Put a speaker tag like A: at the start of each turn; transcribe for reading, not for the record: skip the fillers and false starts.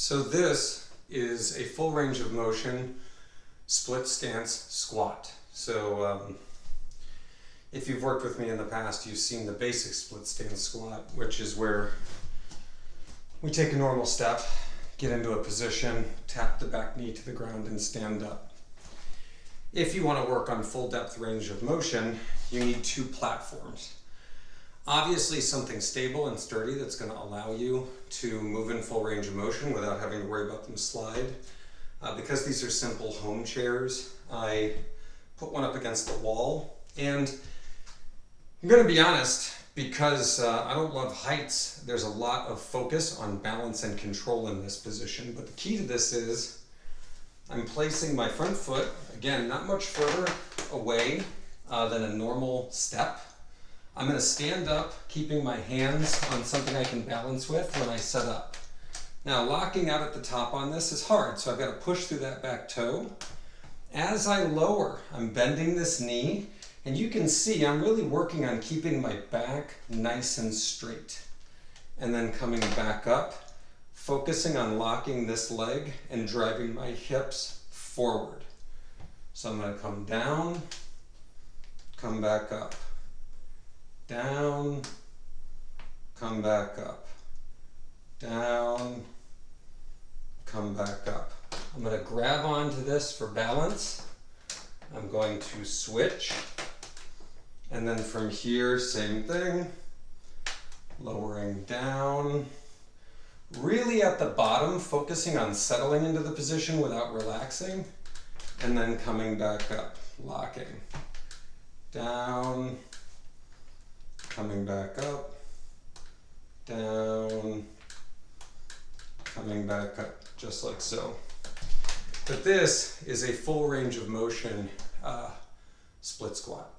A: So this is a full range of motion split stance squat. So if you've worked with me in the past, you've seen the basic split stance squat, which is where we take a normal step, get into a position, tap the back knee to the ground and stand up. If you want to work on full depth range of motion, you need two platforms. Obviously something stable and sturdy that's going to allow you to move in full range of motion without having to worry about them slide. Because these are simple home chairs, I put one up against the wall, and I'm going to be honest, because I don't love heights, there's a lot of focus on balance and control in this position. But the key to this is I'm placing my front foot, again, not much further away than a normal step. I'm going to stand up, keeping my hands on something I can balance with when I set up. Now, locking out at the top on this is hard, so I've got to push through that back toe. As I lower, I'm bending this knee, and you can see I'm really working on keeping my back nice and straight. And then coming back up, focusing on locking this leg and driving my hips forward. So I'm going to come down, come back up. Down, come back up, down, come back up. I'm going to grab onto this for balance. I'm going to switch, and then from here, same thing, lowering down, really at the bottom, focusing on settling into the position without relaxing, and then coming back up, locking, down, coming back up, down, coming back up, just like so. But this is a full range of motion split squat.